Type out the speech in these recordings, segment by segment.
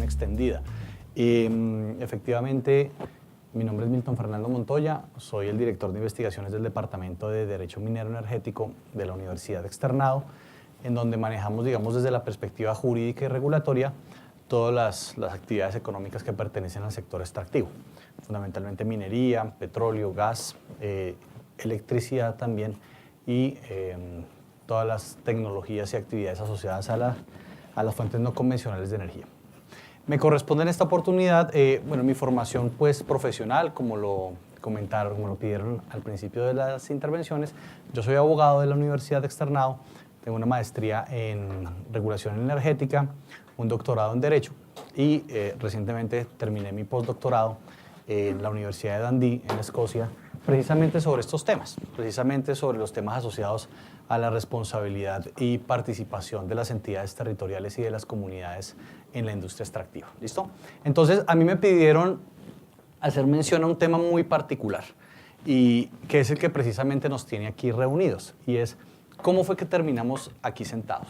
versión extendida. Efectivamente, mi nombre es Milton Fernando Montoya, soy el director de investigaciones del Departamento de Derecho Minero Energético de la Universidad Externado, en donde manejamos, digamos, desde la perspectiva jurídica y regulatoria, todas las actividades económicas que pertenecen al sector extractivo, fundamentalmente minería, petróleo, gas, electricidad también, y todas las tecnologías y actividades asociadas a las fuentes no convencionales de energía. Me corresponde en esta oportunidad, mi formación pues profesional, como lo comentaron, como lo pidieron al principio de las intervenciones. Yo soy abogado de la Universidad Externado, tengo una maestría en regulación energética, un doctorado en Derecho y recientemente terminé mi postdoctorado en la Universidad de Dundee, en Escocia, precisamente sobre estos temas, precisamente sobre los temas asociados a la responsabilidad y participación de las entidades territoriales y de las comunidades en la industria extractiva. ¿Listo? Entonces, a mí me pidieron hacer mención a un tema muy particular y que es el que precisamente nos tiene aquí reunidos, y es cómo fue que terminamos aquí sentados.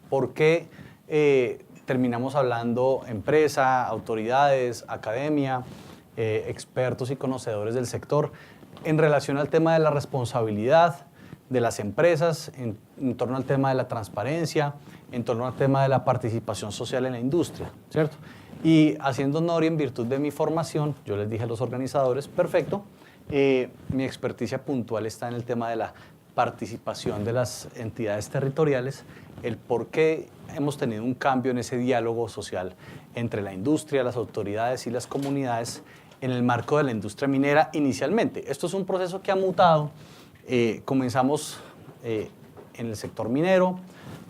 ¿Por qué terminamos hablando empresa, autoridades, academia, expertos y conocedores del sector en relación al tema de la responsabilidad de las empresas, en torno al tema de la transparencia, en torno al tema de la participación social en la industria, ¿cierto? Y haciendo honor y en virtud de mi formación, yo les dije a los organizadores, perfecto, mi experticia puntual está en el tema de la participación de las entidades territoriales, el por qué hemos tenido un cambio en ese diálogo social entre la industria, las autoridades y las comunidades en el marco de la industria minera inicialmente. Esto es un proceso que ha mutado. Comenzamos en el sector minero,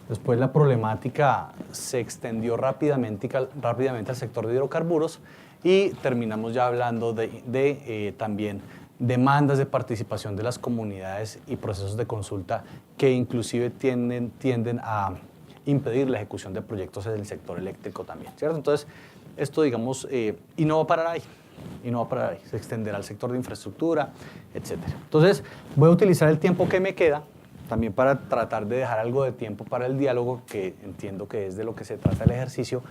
después la problemática se extendió rápidamente al sector de hidrocarburos y terminamos ya hablando de también demandas de participación de las comunidades y procesos de consulta que inclusive tienden a impedir la ejecución de proyectos en el sector eléctrico también, ¿cierto? Entonces, esto, digamos, y no va a parar ahí. Se extenderá al sector de infraestructura, etc. Entonces, voy a utilizar el tiempo que me queda también para tratar de dejar algo de tiempo para el diálogo, que entiendo que es de lo que se trata el ejercicio,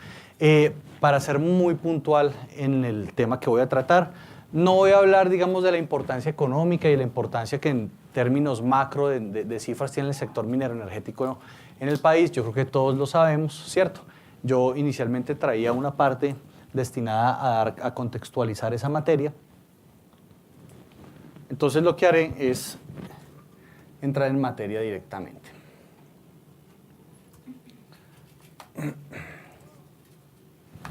para ser muy puntual en el tema que voy a tratar. No voy a hablar, digamos, de la importancia económica y la importancia que en términos macro de cifras tiene el sector minero energético en el país. Yo creo que todos lo sabemos, ¿cierto? Yo inicialmente traía una parte destinada a contextualizar esa materia. Entonces lo que haré es entrar en materia directamente.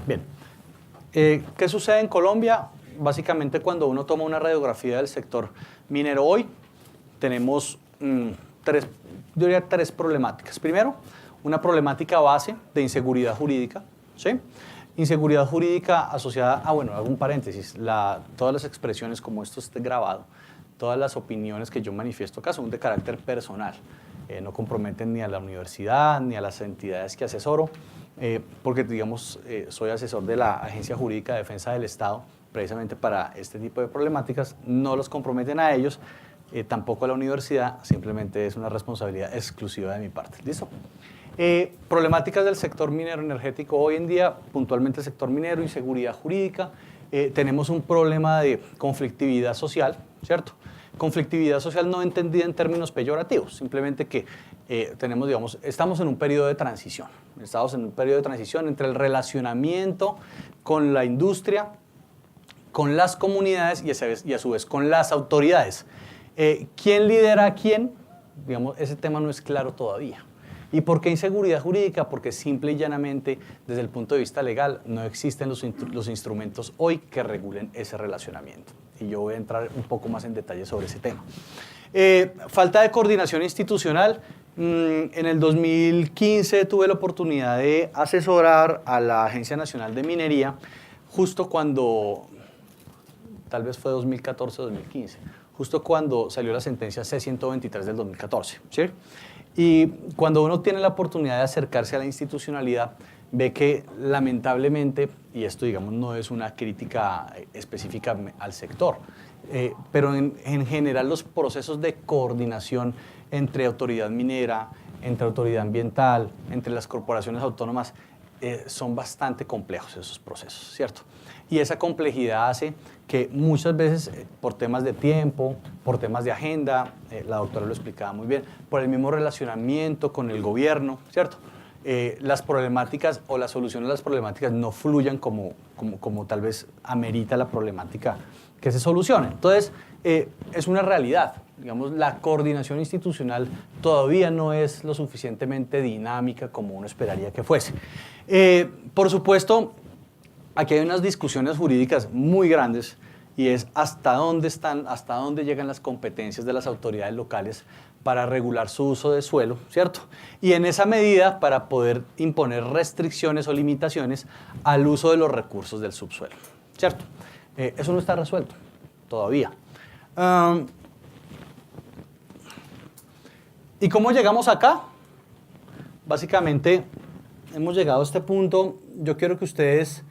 Bien, ¿qué sucede en Colombia? Básicamente, cuando uno toma una radiografía del sector minero hoy, tenemos tres problemáticas. Primero, una problemática base de inseguridad jurídica, ¿sí? Inseguridad jurídica asociada a, hago un paréntesis, todas las expresiones, como esto esté grabado, todas las opiniones que yo manifiesto acá son de carácter personal, no comprometen ni a la universidad ni a las entidades que asesoro, porque, digamos, soy asesor de la Agencia Jurídica de Defensa del Estado, precisamente para este tipo de problemáticas. No los comprometen a ellos, tampoco a la universidad, simplemente es una responsabilidad exclusiva de mi parte. ¿Listo? Problemáticas del sector minero energético hoy en día, puntualmente el sector minero, inseguridad jurídica, tenemos un problema de conflictividad social, ¿cierto? Conflictividad social no entendida en términos peyorativos, simplemente que estamos en un periodo de transición, entre el relacionamiento con la industria, con las comunidades y a su vez con las autoridades. ¿Quién lidera a quién? Digamos, ese tema no es claro todavía. ¿Y por qué inseguridad jurídica? Porque simple y llanamente, desde el punto de vista legal, no existen los instrumentos hoy que regulen ese relacionamiento. Y yo voy a entrar un poco más en detalle sobre ese tema. Falta de coordinación institucional. En el 2015 tuve la oportunidad de asesorar a la Agencia Nacional de Minería, justo cuando, tal vez fue 2014-2015, justo cuando salió la sentencia C-123 del 2014, ¿sí? Y cuando uno tiene la oportunidad de acercarse a la institucionalidad, ve que lamentablemente, y esto, digamos, no es una crítica específica al sector, pero en general los procesos de coordinación entre autoridad minera, entre autoridad ambiental, entre las corporaciones autónomas, son bastante complejos esos procesos, ¿cierto? Y esa complejidad hace que muchas veces, por temas de tiempo, por temas de agenda, la doctora lo explicaba muy bien, por el mismo relacionamiento con el gobierno, ¿cierto? Las problemáticas o la solución a las problemáticas no fluyan como tal vez amerita la problemática que se solucione. Entonces, es una realidad. Digamos, la coordinación institucional todavía no es lo suficientemente dinámica como uno esperaría que fuese. Por supuesto, aquí hay unas discusiones jurídicas muy grandes y es hasta dónde llegan las competencias de las autoridades locales para regular su uso de suelo, ¿cierto? Y en esa medida para poder imponer restricciones o limitaciones al uso de los recursos del subsuelo, ¿cierto? Eso no está resuelto todavía. ¿Y cómo llegamos acá? Básicamente, hemos llegado a este punto. Yo quiero que ustedes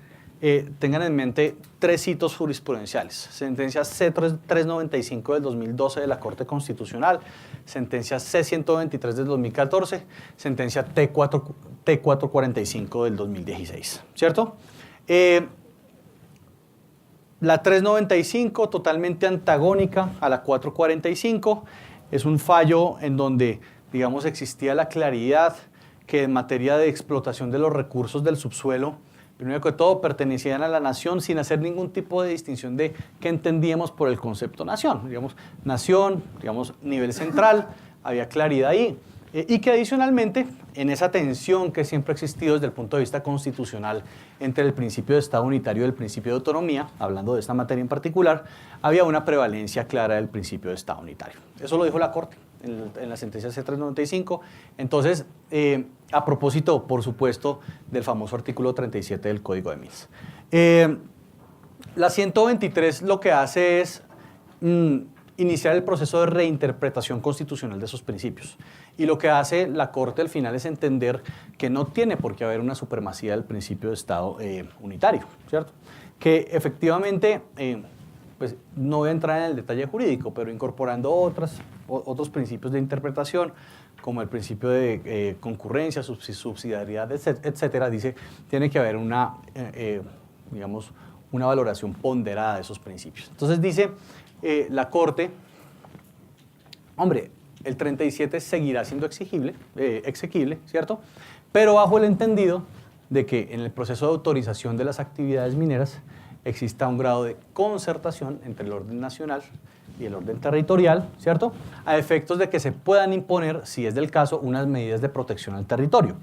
tengan en mente 3 hitos jurisprudenciales. Sentencia C395 del 2012 de la Corte Constitucional, sentencia C123 del 2014, sentencia T445 del 2016, ¿cierto? La 395, totalmente antagónica a la 445, es un fallo en donde, digamos, existía la claridad que en materia de explotación de los recursos del subsuelo, primero que todo, pertenecían a la nación sin hacer ningún tipo de distinción de qué entendíamos por el concepto nación. Nación, nivel central, había claridad ahí. Y que adicionalmente, en esa tensión que siempre ha existido desde el punto de vista constitucional entre el principio de Estado unitario y el principio de autonomía, hablando de esta materia en particular, había una prevalencia clara del principio de Estado unitario. Eso lo dijo la Corte en la sentencia C395. Entonces, a propósito, por supuesto, del famoso artículo 37 del Código de Mills. La 123 lo que hace es iniciar el proceso de reinterpretación constitucional de esos principios. Y lo que hace la Corte al final es entender que no tiene por qué haber una supremacía del principio de Estado unitario, ¿cierto? Que efectivamente, pues no voy a entrar en el detalle jurídico, pero incorporando otros principios de interpretación, como el principio de concurrencia, subsidiariedad, etcétera, dice, tiene que haber una valoración ponderada de esos principios. Entonces dice la Corte, hombre, el 37 seguirá siendo exequible, ¿cierto? Pero bajo el entendido de que en el proceso de autorización de las actividades mineras exista un grado de concertación entre el orden nacional y el orden territorial, ¿cierto? A efectos de que se puedan imponer, si es del caso, unas medidas de protección al territorio.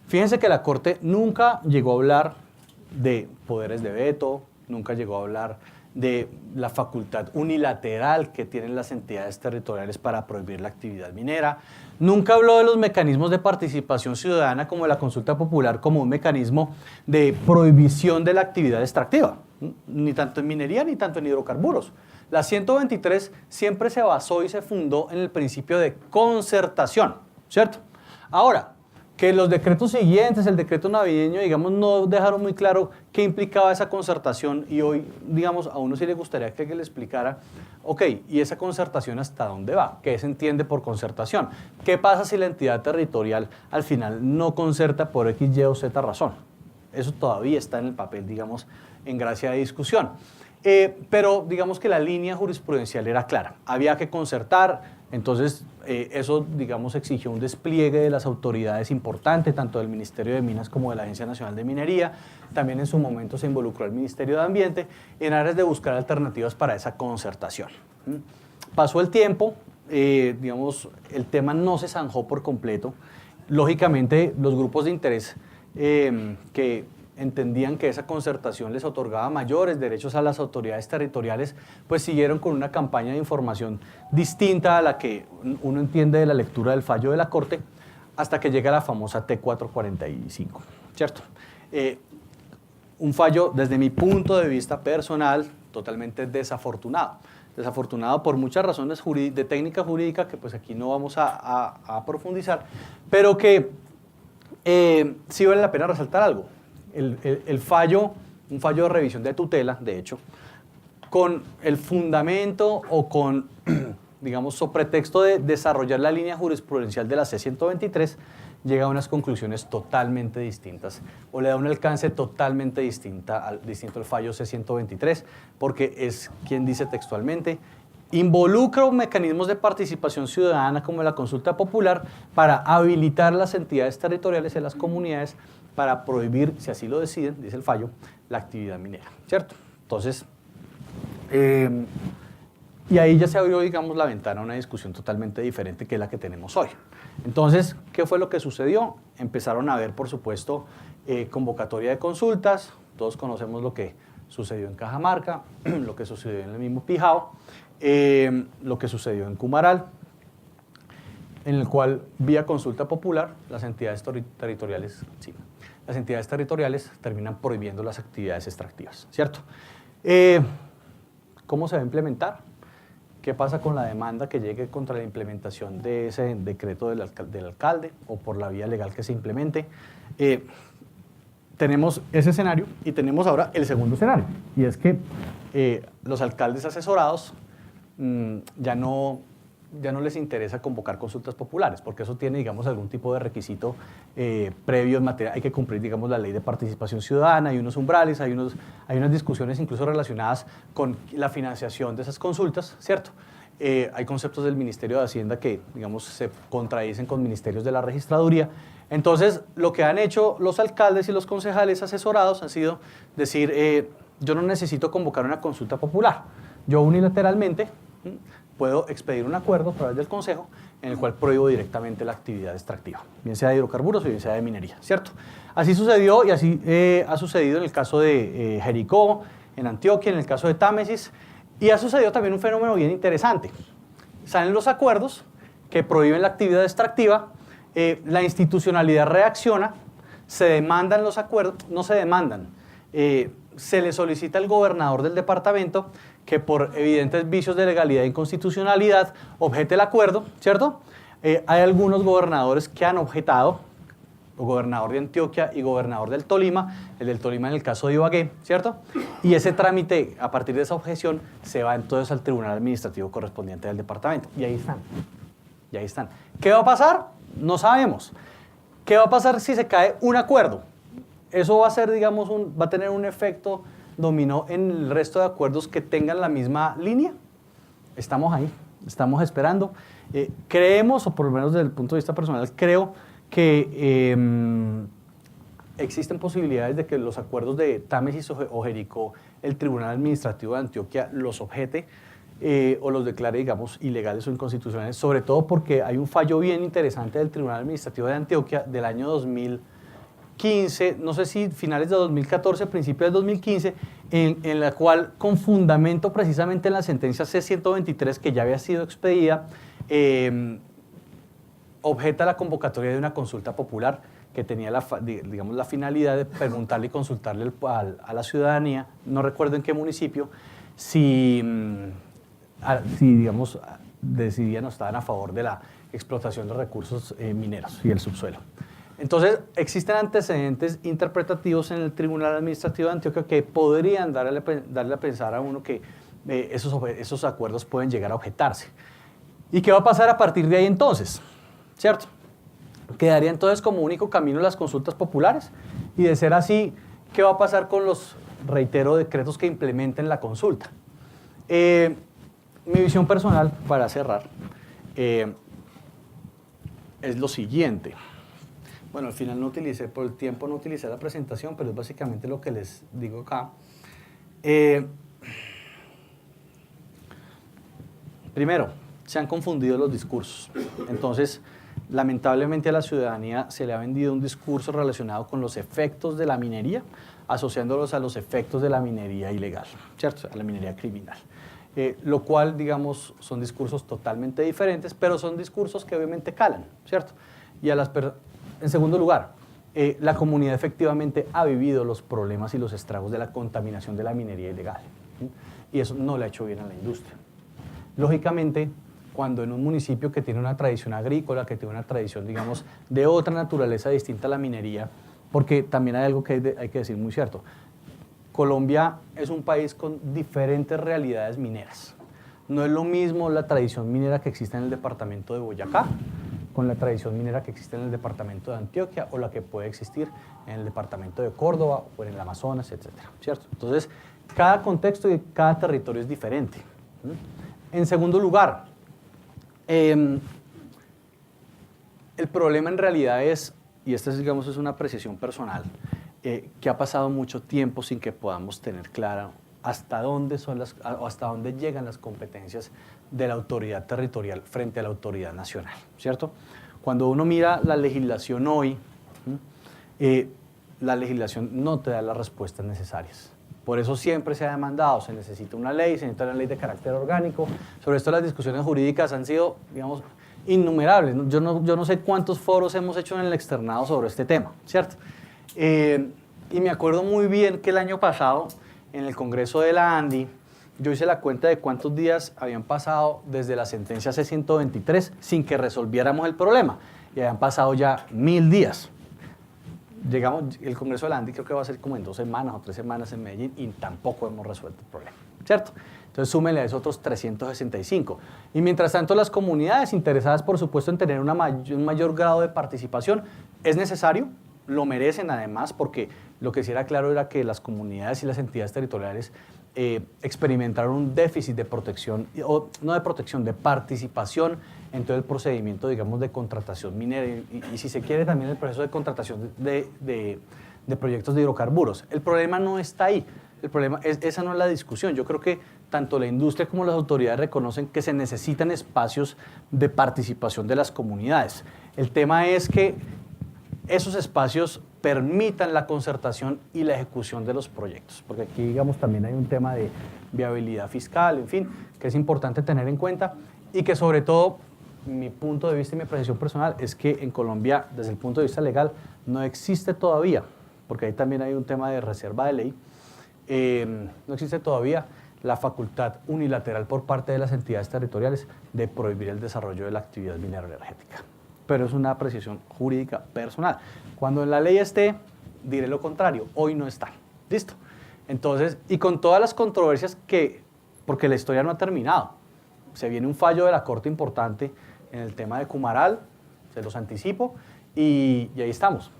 Fíjense que la Corte nunca llegó a hablar de poderes de veto, nunca llegó a hablar de la facultad unilateral que tienen las entidades territoriales para prohibir la actividad minera. Nunca habló de los mecanismos de participación ciudadana como la consulta popular como un mecanismo de prohibición de la actividad extractiva, ni tanto en minería ni tanto en hidrocarburos. La 123 siempre se basó y se fundó en el principio de concertación, ¿cierto? Ahora, que los decretos siguientes, el decreto navideño, digamos, no dejaron muy claro qué implicaba esa concertación y hoy, digamos, a uno sí le gustaría que le explicara, ok, ¿y esa concertación hasta dónde va? ¿Qué se entiende por concertación? ¿Qué pasa si la entidad territorial al final no concerta por X, Y o Z razón? Eso todavía está en el papel, digamos, en gracia de discusión. Pero digamos que la línea jurisprudencial era clara, había que concertar. Entonces, eso, digamos, exigió un despliegue de las autoridades importantes, tanto del Ministerio de Minas como de la Agencia Nacional de Minería. También en su momento se involucró el Ministerio de Ambiente en aras de buscar alternativas para esa concertación. Pasó el tiempo, digamos, el tema no se zanjó por completo. Lógicamente, los grupos de interés que entendían que esa concertación les otorgaba mayores derechos a las autoridades territoriales, pues siguieron con una campaña de información distinta a la que uno entiende de la lectura del fallo de la Corte, hasta que llega la famosa T445, ¿cierto? Un fallo, desde mi punto de vista personal, totalmente desafortunado. Desafortunado por muchas razones de técnica jurídica que pues aquí no vamos a profundizar, pero que sí vale la pena resaltar algo. Un fallo de revisión de tutela, de hecho, con el fundamento o con, digamos, sobre pretexto de desarrollar la línea jurisprudencial de la C123, llega a unas conclusiones totalmente distintas o le da un alcance totalmente distinto al fallo C-123, porque es quien dice textualmente: involucra mecanismos de participación ciudadana como la consulta popular para habilitar las entidades territoriales y las comunidades para prohibir, si así lo deciden, dice el fallo, la actividad minera, ¿cierto? Entonces, y ahí ya se abrió, digamos, la ventana a una discusión totalmente diferente que es la que tenemos hoy. Entonces, ¿qué fue lo que sucedió? Empezaron a haber, por supuesto, convocatoria de consultas. Todos conocemos lo que sucedió en Cajamarca, lo que sucedió en el mismo Pijao, lo que sucedió en Cumaral, en el cual, vía consulta popular, las entidades territoriales, sí, las entidades territoriales terminan prohibiendo las actividades extractivas, ¿cierto? ¿Cómo se va a implementar? ¿Qué pasa con la demanda que llegue contra la implementación de ese decreto del alcalde o por la vía legal que se implemente? Tenemos ese escenario y tenemos ahora el segundo escenario, y es que los alcaldes asesorados ya no les interesa convocar consultas populares, porque eso tiene, digamos, algún tipo de requisito previo en materia. Hay que cumplir, digamos, la ley de participación ciudadana, hay unos umbrales, hay unas discusiones incluso relacionadas con la financiación de esas consultas, ¿cierto? Hay conceptos del Ministerio de Hacienda que, digamos, se contradicen con ministerios de la registraduría. Entonces, lo que han hecho los alcaldes y los concejales asesorados han sido decir, yo no necesito convocar una consulta popular, yo unilateralmente puedo expedir un acuerdo a través del Consejo en el cual prohíbo directamente la actividad extractiva, bien sea de hidrocarburos o bien sea de minería, ¿cierto? Así sucedió y así ha sucedido en el caso de Jericó, en Antioquia, en el caso de Támesis, y ha sucedido también un fenómeno bien interesante. Salen los acuerdos que prohíben la actividad extractiva, la institucionalidad reacciona, se demandan los acuerdos, no se demandan, se le solicita al gobernador del departamento que por evidentes vicios de legalidad e inconstitucionalidad objete el acuerdo, ¿cierto? Hay algunos gobernadores que han objetado, el gobernador de Antioquia y gobernador del Tolima, el del Tolima en el caso de Ibagué, ¿cierto? Y ese trámite, a partir de esa objeción, se va entonces al tribunal administrativo correspondiente del departamento. Y ahí están, y ahí están. ¿Qué va a pasar? No sabemos. ¿Qué va a pasar si se cae un acuerdo? Eso va a ser, digamos, va a tener un efecto dominó en el resto de acuerdos que tengan la misma línea. Estamos ahí, estamos esperando. Creemos, o por lo menos desde el punto de vista personal, creo que existen posibilidades de que los acuerdos de Támesis o Jericó, el Tribunal Administrativo de Antioquia los objete o los declare, digamos, ilegales o inconstitucionales, sobre todo porque hay un fallo bien interesante del Tribunal Administrativo de Antioquia del año 2015, no sé si finales de 2014, principios del 2015, en la cual, con fundamento precisamente en la sentencia C-123 que ya había sido expedida, objeta la convocatoria de una consulta popular que tenía digamos, la finalidad de preguntarle y consultarle a la ciudadanía, no recuerdo en qué municipio, si digamos, decidían o estaban a favor de la explotación de recursos mineros y el subsuelo. Entonces, existen antecedentes interpretativos en el Tribunal Administrativo de Antioquia que podrían darle a pensar a uno que esos acuerdos pueden llegar a objetarse. ¿Y qué va a pasar a partir de ahí entonces? ¿Cierto? Quedaría entonces como único camino las consultas populares, y de ser así, ¿qué va a pasar con los, reitero, decretos que implementen la consulta? Mi visión personal, para cerrar, es lo siguiente. Bueno, al final por el tiempo no utilicé la presentación, pero es básicamente lo que les digo acá. Primero, se han confundido los discursos. Entonces, lamentablemente a la ciudadanía se le ha vendido un discurso relacionado con los efectos de la minería, asociándolos a los efectos de la minería ilegal, ¿cierto? A la minería criminal. Lo cual, digamos, son discursos totalmente diferentes, pero son discursos que obviamente calan, ¿cierto? Y en segundo lugar, la comunidad efectivamente ha vivido los problemas y los estragos de la contaminación de la minería ilegal, ¿sí? Y eso no le ha hecho bien a la industria. Lógicamente, cuando en un municipio que tiene una tradición agrícola, que tiene una tradición, digamos, de otra naturaleza distinta a la minería, porque también hay algo que hay que decir muy cierto, Colombia es un país con diferentes realidades mineras. No es lo mismo la tradición minera que existe en el departamento de Boyacá con la tradición minera que existe en el departamento de Antioquia o la que puede existir en el departamento de Córdoba o en el Amazonas, etcétera, ¿cierto? Entonces, cada contexto y cada territorio es diferente. En segundo lugar, el problema en realidad es, y esta digamos, es una apreciación personal, que ha pasado mucho tiempo sin que podamos tener claro hasta dónde llegan las competencias de la autoridad territorial frente a la autoridad nacional, ¿cierto? Cuando uno mira la legislación hoy, la legislación no te da las respuestas necesarias. Por eso siempre se ha demandado, se necesita una ley, se necesita una ley de carácter orgánico. Sobre esto las discusiones jurídicas han sido, digamos, innumerables. Yo no sé cuántos foros hemos hecho en el externado sobre este tema, ¿cierto? Y me acuerdo muy bien que el año pasado, en el Congreso de la ANDI, yo hice la cuenta de cuántos días habían pasado desde la sentencia C-123 sin que resolviéramos el problema. Y habían pasado ya 1000 días. Llegamos, el Congreso de la ANDI creo que va a ser como en 2 semanas o 3 semanas en Medellín y tampoco hemos resuelto el problema, ¿cierto? Entonces súmenle a esos otros 365. Y mientras tanto las comunidades interesadas, por supuesto, en tener un mayor grado de participación, es necesario, lo merecen además, porque lo que sí era claro era que las comunidades y las entidades territoriales experimentaron un déficit de protección, o no de protección, de participación en todo el procedimiento, digamos, de contratación minera y si se quiere también el proceso de contratación de proyectos de hidrocarburos. El problema no está ahí, esa no es la discusión. Yo creo que tanto la industria como las autoridades reconocen que se necesitan espacios de participación de las comunidades. El tema es que esos espacios permitan la concertación y la ejecución de los proyectos, porque aquí, digamos, también hay un tema de viabilidad fiscal, en fin, que es importante tener en cuenta y que sobre todo, mi punto de vista y mi apreciación personal es que en Colombia, desde el punto de vista legal, no existe todavía, porque ahí también hay un tema de reserva de ley, no existe todavía la facultad unilateral por parte de las entidades territoriales de prohibir el desarrollo de la actividad minero-energética. Pero es una apreciación jurídica personal. Cuando en la ley esté, diré lo contrario, hoy no está. ¿Listo? Entonces, y con todas las controversias porque la historia no ha terminado, se viene un fallo de la Corte importante en el tema de Cumaral, se los anticipo, y ahí estamos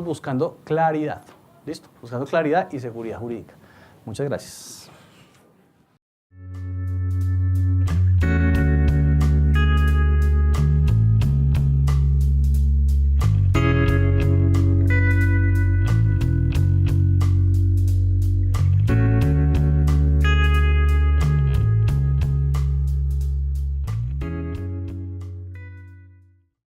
buscando claridad. ¿Listo? Buscando claridad y seguridad jurídica. Muchas gracias.